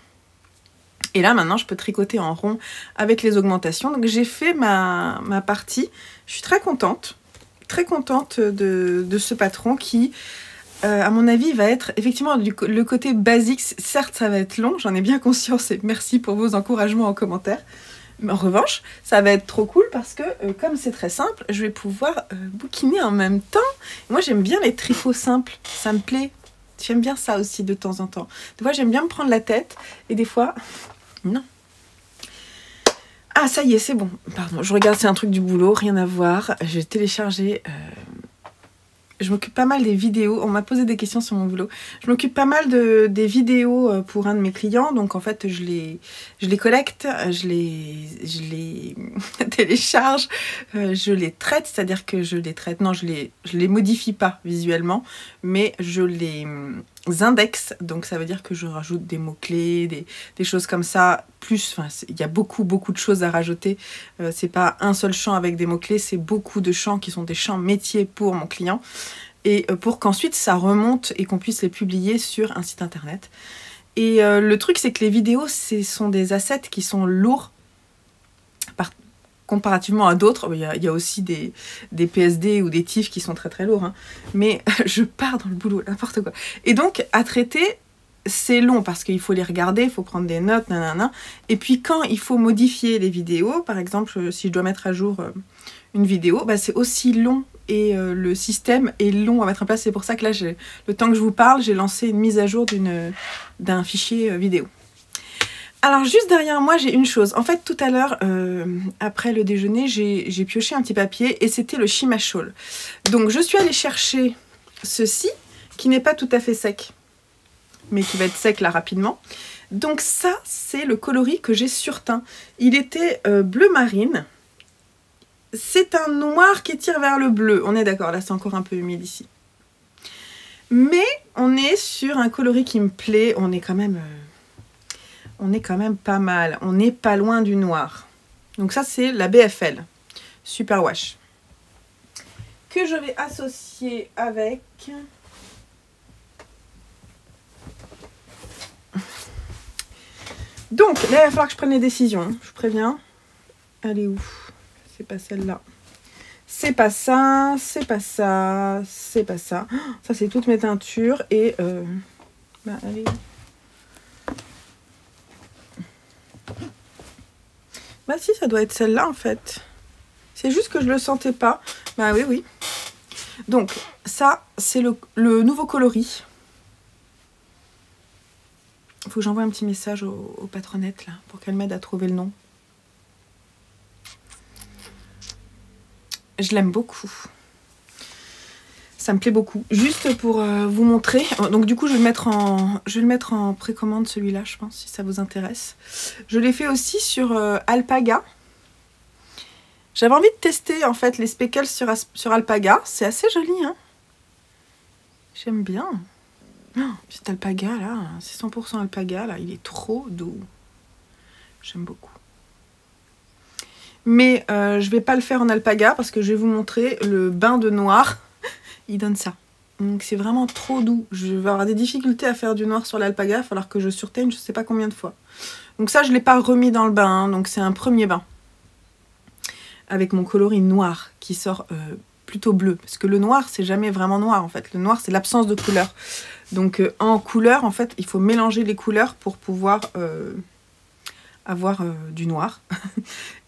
Et là, maintenant, je peux tricoter en rond avec les augmentations. Donc, j'ai fait ma partie. Je suis très contente de ce patron qui, à mon avis, va être effectivement le côté basique. Certes, ça va être long, j'en ai bien conscience et merci pour vos encouragements en commentaire. Mais en revanche, ça va être trop cool parce que, comme c'est très simple, je vais pouvoir bouquiner en même temps. Moi, j'aime bien les tricots simples, ça me plaît. J'aime bien ça aussi de temps en temps. Des fois, j'aime bien me prendre la tête et des fois... Non. Ah, ça y est, c'est bon. Pardon, je regarde, c'est un truc du boulot, rien à voir. J'ai téléchargé... Je m'occupe pas mal des vidéos. On m'a posé des questions sur mon boulot. Je m'occupe pas mal des vidéos pour un de mes clients. Donc, en fait, je les collecte, je les télécharge, je les traite. C'est-à-dire que je les traite... Non, je les modifie pas visuellement, mais je les... index, donc ça veut dire que je rajoute des mots-clés, des choses comme ça, plus, enfin, il y a beaucoup de choses à rajouter, c'est pas un seul champ avec des mots-clés, c'est beaucoup de champs qui sont des champs métiers pour mon client, et pour qu'ensuite ça remonte et qu'on puisse les publier sur un site internet. Et le truc c'est que les vidéos, ce sont des assets qui sont lourds, comparativement à d'autres, il y a aussi des PSD ou des TIFF qui sont très lourds, hein. Mais je pars dans le boulot, n'importe quoi. Et donc, à traiter, c'est long parce qu'il faut les regarder, il faut prendre des notes, nanana. Et puis quand il faut modifier les vidéos, par exemple, si je dois mettre à jour une vidéo, bah, c'est aussi long et le système est long à mettre en place. C'est pour ça que là, le temps que je vous parle, j'ai lancé une mise à jour d'un fichier vidéo. Alors juste derrière moi j'ai une chose, en fait tout à l'heure après le déjeuner j'ai pioché un petit papier et c'était le Shima Shawl. Donc je suis allée chercher ceci qui n'est pas tout à fait sec mais qui va être sec là rapidement. Donc ça c'est le coloris que j'ai sur teint, il était bleu marine, c'est un noir qui tire vers le bleu, on est d'accord, là c'est encore un peu humide ici. Mais on est sur un coloris qui me plaît, on est quand même pas mal. On n'est pas loin du noir. Donc ça, c'est la BFL. Super Wash. Que je vais associer avec... Donc, là, il va falloir que je prenne les décisions. Je vous préviens. Elle est où? C'est pas celle-là. C'est pas ça, c'est pas ça, c'est pas ça. Ça, c'est toutes mes teintures et... bah, allez. Bah si, ça doit être celle-là, en fait. C'est juste que je le sentais pas. Bah oui, oui. Donc, ça, c'est le nouveau coloris. Il faut que j'envoie un petit message aux patronnettes, là, pour qu'elles m'aident à trouver le nom. Je l'aime beaucoup. Ça me plaît beaucoup. Juste pour vous montrer. Donc du coup, je vais le mettre en précommande celui-là, je pense, si ça vous intéresse. Je l'ai fait aussi sur Alpaga. J'avais envie de tester en fait les speckles sur Alpaga. C'est assez joli, hein. J'aime bien. Oh, cet Alpaga là, c'est 100% Alpaga là. Il est trop doux. J'aime beaucoup. Mais je vais pas le faire en Alpaga parce que je vais vous montrer le bain de noir. Il donne ça. Donc c'est vraiment trop doux. Je vais avoir des difficultés à faire du noir sur l'Alpaga. Il va falloir que je surteigne je sais pas combien de fois. Donc ça, je ne l'ai pas remis dans le bain. Hein. Donc c'est un premier bain. Avec mon coloris noir qui sort plutôt bleu. Parce que le noir, c'est jamais vraiment noir en fait. Le noir, c'est l'absence de couleur. Donc en couleur, en fait, il faut mélanger les couleurs pour pouvoir avoir du noir.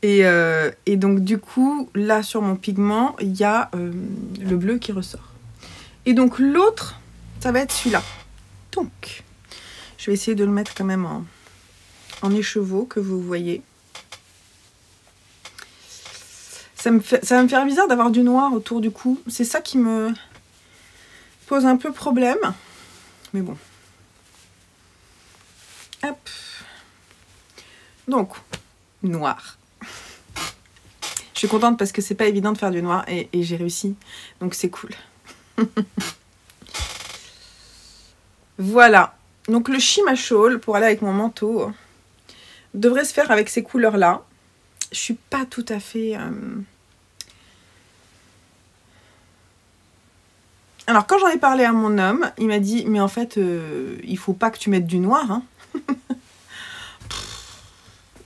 et donc du coup, là sur mon pigment, il y a le bleu qui ressort. Et donc l'autre, ça va être celui-là. Donc, je vais essayer de le mettre quand même en écheveau, que vous voyez. Ça va me faire bizarre d'avoir du noir autour du cou. C'est ça qui me pose un peu problème. Mais bon. Hop. Donc, noir. Je suis contente parce que c'est pas évident de faire du noir et j'ai réussi. Donc c'est cool. Voilà. Donc le Shima Shawl, pour aller avec mon manteau, devrait se faire avec ces couleurs-là. Je suis pas tout à fait... Alors quand j'en ai parlé à mon homme, il m'a dit, mais en fait, il faut pas que tu mettes du noir. Hein.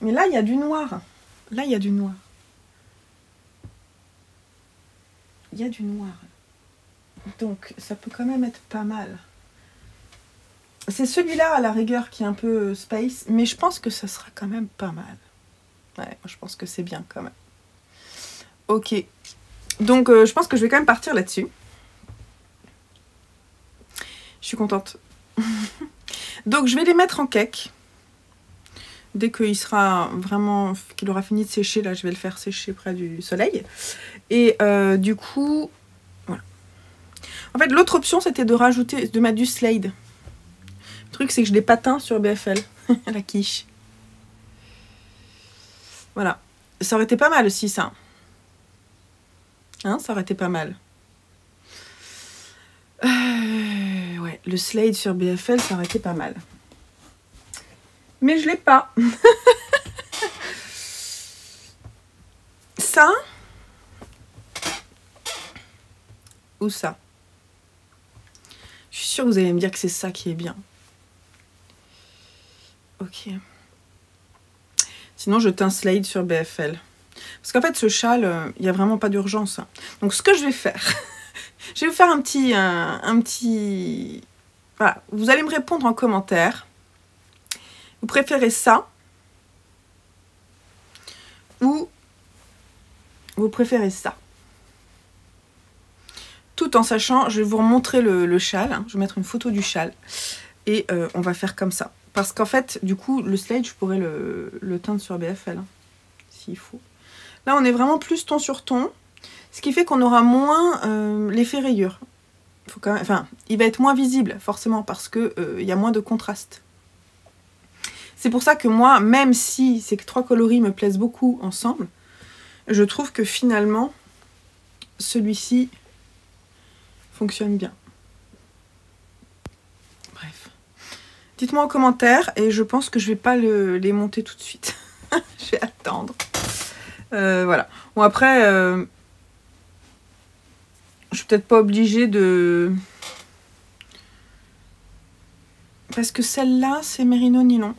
Mais là, il y a du noir. Là, il y a du noir. Il y a du noir. Donc, ça peut quand même être pas mal. C'est celui-là, à la rigueur, qui est un peu space. Mais je pense que ça sera quand même pas mal. Ouais, moi, je pense que c'est bien quand même. Ok. Donc, je pense que je vais quand même partir là-dessus. Je suis contente. Donc, je vais les mettre en cake. Dès qu'il sera vraiment, qu'il aura fini de sécher, là, je vais le faire sécher près du soleil. Et du coup, voilà. En fait, l'autre option, c'était de rajouter, de mettre du Slade. Le truc, c'est que je l'ai pas teint sur BFL, la quiche. Voilà. Ça aurait été pas mal aussi, ça. Hein, ça aurait été pas mal. Ouais, le Slade sur BFL, ça aurait été pas mal. Mais je l'ai pas. Ça ou ça? Je suis sûre que vous allez me dire que c'est ça qui est bien. Ok. Sinon, je teins Slade sur BFL. Parce qu'en fait, ce châle, il n'y a vraiment pas d'urgence. Donc, ce que je vais faire, je vais vous faire un petit... Voilà, vous allez me répondre en commentaire. Vous préférez ça ou vous préférez ça? Tout en sachant, je vais vous remontrer le châle. Hein, je vais mettre une photo du châle. Et on va faire comme ça. Parce qu'en fait, du coup, le Slade, je pourrais le teindre sur BFL. Hein, s'il faut. Là, on est vraiment plus ton sur ton. Ce qui fait qu'on aura moins l'effet rayure. Faut quand même, enfin, il va être moins visible, forcément, parce qu'il y a moins de contraste. C'est pour ça que moi, même si ces trois coloris me plaisent beaucoup ensemble, je trouve que finalement, celui-ci fonctionne bien. Bref. Dites-moi en commentaire, et je pense que je vais pas les monter tout de suite. Je vais attendre. Voilà. Bon, après, je suis peut-être pas obligée de... Parce que celle-là, c'est Mérino Nylon.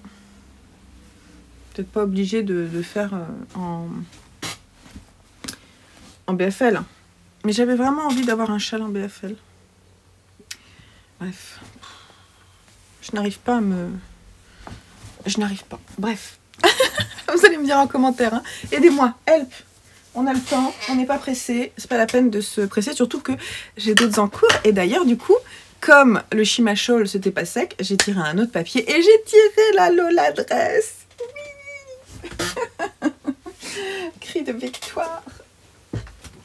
Peut-être pas obligée de faire en BFL. Mais j'avais vraiment envie d'avoir un châle en BFL. Bref. Je n'arrive pas à me... Je n'arrive pas. Bref. Vous allez me dire en commentaire. Hein. Aidez-moi. Help. On a le temps. On n'est pas pressé. C'est pas la peine de se presser. Surtout que j'ai d'autres en cours. Et d'ailleurs, du coup, comme le Shima Shawl c'était pas sec, j'ai tiré un autre papier. Et j'ai tiré la Lola Dress. Oui. Cri de victoire.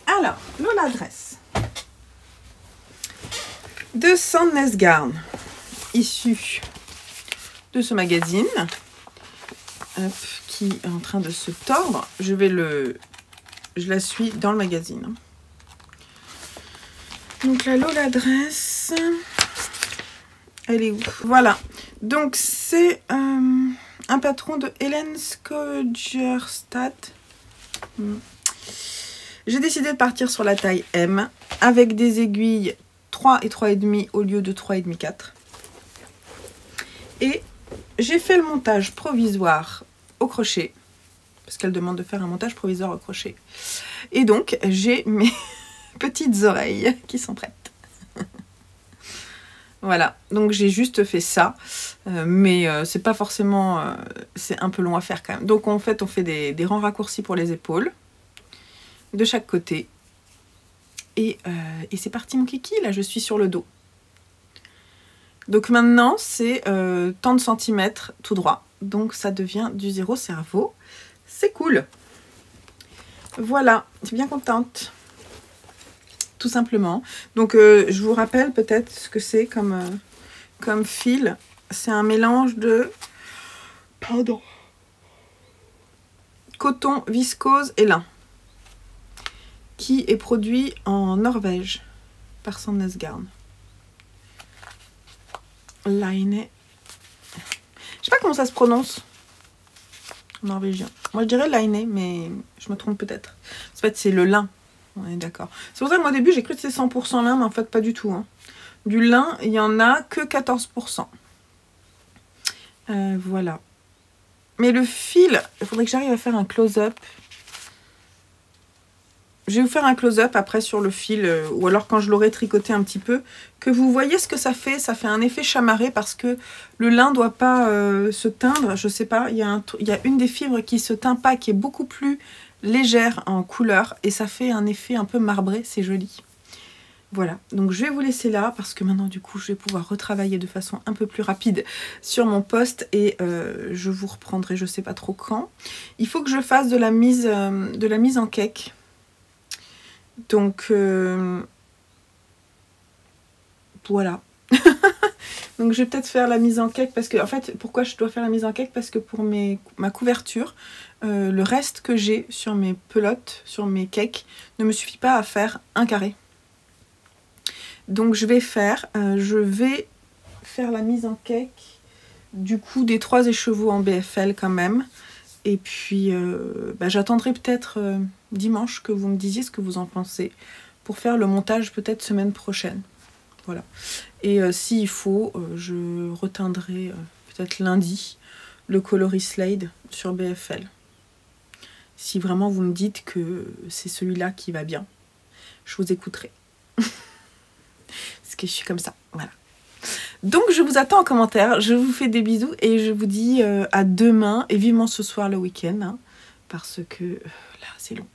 Alors, Lola Dress. De Sandnes Garn. Issu de ce magazine. Hop, qui est en train de se tordre. Je la suis dans le magazine. Donc la Lola Dress, elle est où? Voilà. Donc c'est un patron de Helen Skogerstadt. J'ai décidé de partir sur la taille M avec des aiguilles 3 et 3,5 au lieu de 3,5 4. Et j'ai fait le montage provisoire au crochet, parce qu'elle demande de faire un montage provisoire au crochet. Et donc, j'ai mes petites oreilles qui sont prêtes. Voilà, donc j'ai juste fait ça, mais c'est pas forcément... c'est un peu long à faire quand même. Donc en fait, on fait des rangs raccourcis pour les épaules, de chaque côté. Et c'est parti mon kiki, là je suis sur le dos. Donc maintenant, c'est tant de centimètres tout droit. Donc ça devient du zéro cerveau. C'est cool. Voilà, je suis bien contente. Tout simplement. Donc je vous rappelle peut-être ce que c'est comme fil. C'est un mélange de... Pardon. Coton, viscose et lin. Qui est produit en Norvège par Sandnes Garn. Line. Je sais pas comment ça se prononce en norvégien. Moi je dirais line, mais je me trompe peut-être. En fait c'est le lin. On est d'accord. C'est pour ça que moi au début j'ai cru que c'était 100% lin, mais en fait pas du tout. Hein. Du lin, il y en a que 14%. Voilà. Mais le fil, il faudrait que j'arrive à faire un close-up. Je vais vous faire un close-up après sur le fil, ou alors quand je l'aurai tricoté un petit peu, que vous voyez ce que ça fait. Ça fait un effet chamarré parce que le lin ne doit pas se teindre. Je sais pas, il y a une des fibres qui se teint pas, qui est beaucoup plus légère en couleur. Et ça fait un effet un peu marbré, c'est joli. Voilà, donc je vais vous laisser là parce que maintenant du coup je vais pouvoir retravailler de façon un peu plus rapide sur mon poste et je vous reprendrai je sais pas trop quand. Il faut que je fasse de la mise en cake. Donc voilà. Donc je vais peut-être faire la mise en cake parce que en fait pourquoi je dois faire la mise en cake, parce que pour ma couverture le reste que j'ai sur mes pelotes, sur mes cakes ne me suffit pas à faire un carré. Donc je vais faire la mise en cake du coup des 3 écheveaux en BFL quand même. Et puis j'attendrai peut-être dimanche que vous me disiez ce que vous en pensez pour faire le montage peut-être semaine prochaine. Voilà. Et s'il faut, je reteindrai peut-être lundi le coloris Slade sur BFL. Si vraiment vous me dites que c'est celui-là qui va bien, je vous écouterai. Parce que je suis comme ça, voilà. Donc je vous attends en commentaire, je vous fais des bisous et je vous dis à demain et vivement ce soir le week-end, hein, parce que là c'est long.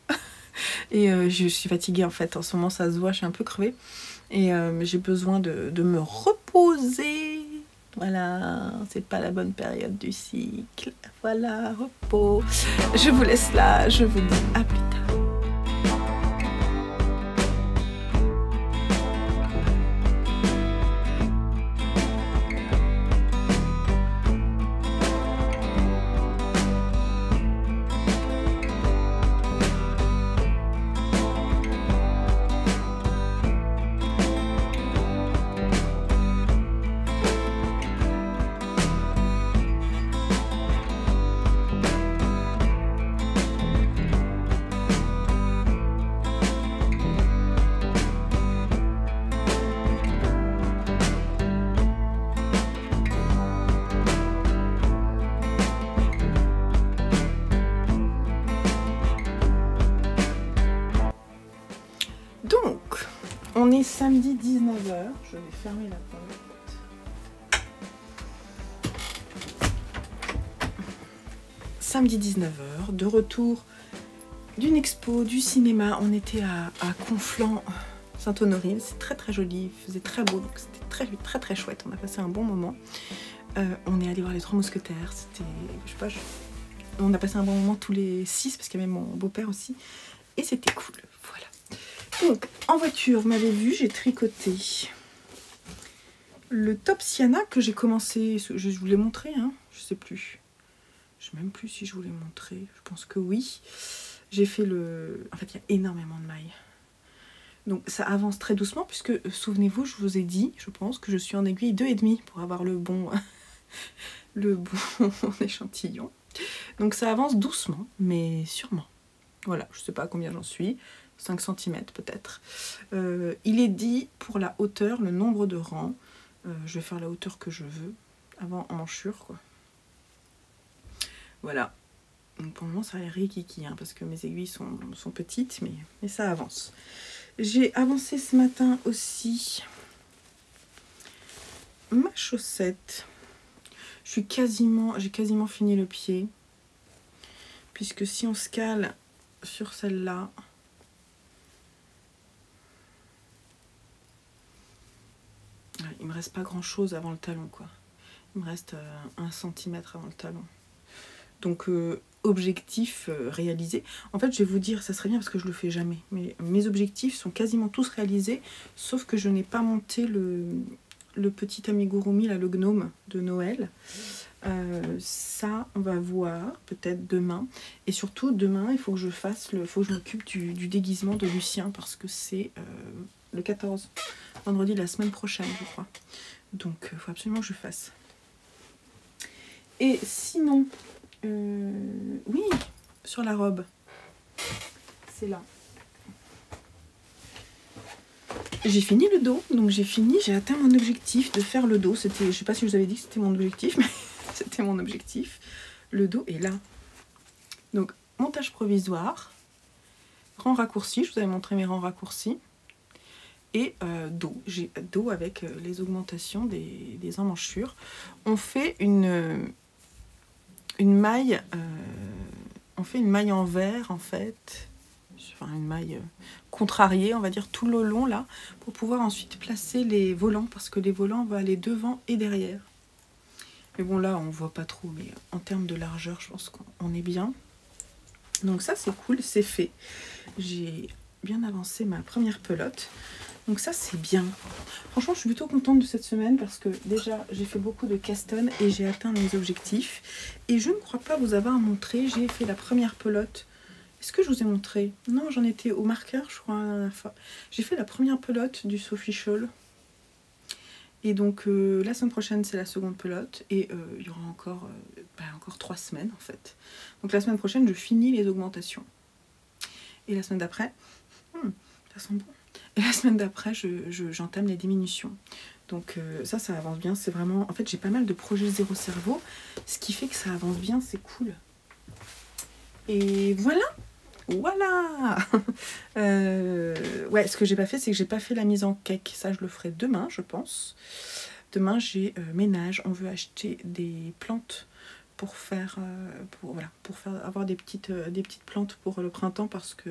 Et je suis fatiguée en fait, en ce moment ça se voit, je suis un peu crevée. Et j'ai besoin de me reposer. Voilà, c'est pas la bonne période du cycle. Voilà, repos. Je vous laisse là, je vous dis à plus tard. On est samedi 19h. Je vais fermer la porte. Samedi 19h, de retour d'une expo, du cinéma. On était à Conflans-Sainte-Honorine. C'est très très joli, il faisait très beau, donc c'était très chouette. On a passé un bon moment. On est allé voir les Trois Mousquetaires. C'était, je sais pas, on a passé un bon moment tous les 6 parce qu'il y avait mon beau-père aussi. Et c'était cool, voilà. Donc, en voiture, vous m'avez vu, j'ai tricoté le top Sienna que j'ai commencé. Je vous l'ai montré, hein, je sais plus. Je sais même plus si je vous l'ai montré. Je pense que oui. J'ai fait le... En fait, il y a énormément de mailles. Donc, ça avance très doucement puisque, souvenez-vous, je vous ai dit, je pense, que je suis en aiguille 2,5 pour avoir le bon échantillon. Donc, ça avance doucement, mais sûrement. Voilà, je sais pas à combien j'en suis. 5 cm peut-être. Il est dit pour la hauteur, le nombre de rangs. Je vais faire la hauteur que je veux avant emmanchure, quoi. Voilà. Donc pour le moment ça a l'air rikiki, hein, parce que mes aiguilles sont petites, mais ça avance. J'ai avancé ce matin aussi ma chaussette. J'ai quasiment fini le pied. Puisque si on se cale sur celle-là, il me reste pas grand chose avant le talon, quoi. Il me reste 1 cm avant le talon. Donc objectif réalisé. En fait, je vais vous dire, ça serait bien parce que je le fais jamais. Mais mes objectifs sont quasiment tous réalisés, sauf que je n'ai pas monté le petit amigurumi, là, le gnome de Noël. Ça, on va voir peut-être demain. Et surtout, demain, il faut que je m'occupe du déguisement de Lucien parce que c'est le 14, vendredi, la semaine prochaine, je crois. Donc, il faut absolument que je fasse. Et sinon... oui, sur la robe, c'est là. J'ai fini le dos, donc j'ai atteint mon objectif de faire le dos. C'était, je sais pas si je vous avais dit que c'était mon objectif, mais c'était mon objectif. Le dos est là. Donc, montage provisoire, rang raccourci, je vous avais montré mes rangs raccourcis, et dos. J'ai dos avec les augmentations des emmanchures. On fait une maille, on fait une maille en vert en fait, enfin une maille contrariée on va dire tout le long là, pour pouvoir ensuite placer les volants, parce que les volants vont aller devant et derrière. Mais bon là on voit pas trop, mais en termes de largeur je pense qu'on est bien. Donc ça c'est cool, c'est fait. J'ai bien avancé ma première pelote. Donc ça c'est bien. Franchement je suis plutôt contente de cette semaine parce que déjà j'ai fait beaucoup de caston et j'ai atteint mes objectifs. Et je ne crois pas vous avoir montré, j'ai fait la première pelote. Est-ce que je vous ai montré? Non, j'en étais au marqueur je crois la dernière fois. J'ai fait la première pelote du Sophie Scholl. Et donc la semaine prochaine c'est la seconde pelote. Et il y aura encore 3 semaines en fait. Donc la semaine prochaine je finis les augmentations. Et la semaine d'après, ça sent bon. Et la semaine d'après, j'entame les diminutions. Donc ça avance bien. C'est vraiment... En fait, j'ai pas mal de projets zéro cerveau. Ce qui fait que ça avance bien, c'est cool. Et voilà. Voilà. Ouais, ce que j'ai pas fait, c'est que j'ai pas fait la mise en cake. Ça, je le ferai demain, je pense. Demain, j'ai ménage. On veut acheter des plantes pour faire... avoir des petites plantes pour le printemps parce que...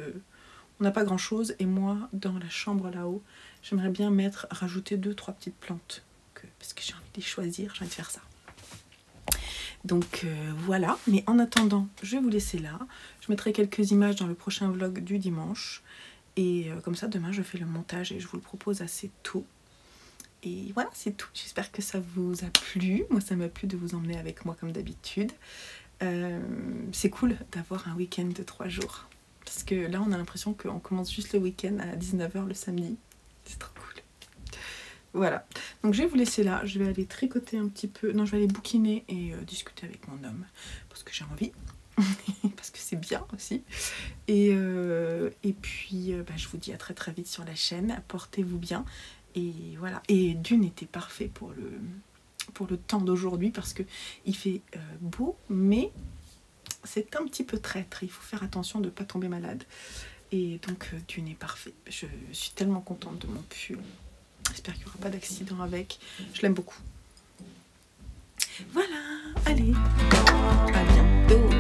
On n'a pas grand chose et moi dans la chambre là-haut j'aimerais bien rajouter 2-3 petites plantes parce que j'ai envie de les choisir, j'ai envie de faire ça. Donc voilà, mais en attendant je vais vous laisser là. Je mettrai quelques images dans le prochain vlog du dimanche et comme ça demain je fais le montage et je vous le propose assez tôt. Et voilà, c'est tout. J'espère que ça vous a plu. Moi ça m'a plu de vous emmener avec moi comme d'habitude. C'est cool d'avoir un week-end de 3 jours. Parce que là, on a l'impression qu'on commence juste le week-end à 19 h le samedi. C'est trop cool. Voilà. Donc, je vais vous laisser là. Je vais aller tricoter un petit peu. Non, je vais aller bouquiner et discuter avec mon homme. Parce que j'ai envie. Parce que c'est bien aussi. Et puis, je vous dis à très très vite sur la chaîne. Portez-vous bien. Et voilà. Et Dune était parfait pour le temps d'aujourd'hui. Parce qu'il fait beau, mais... c'est un petit peu traître, il faut faire attention de ne pas tomber malade. Et donc Dune est parfait. Je suis tellement contente de mon pull. J'espère qu'il n'y aura pas d'accident avec. Je l'aime beaucoup. Voilà, allez, à bientôt.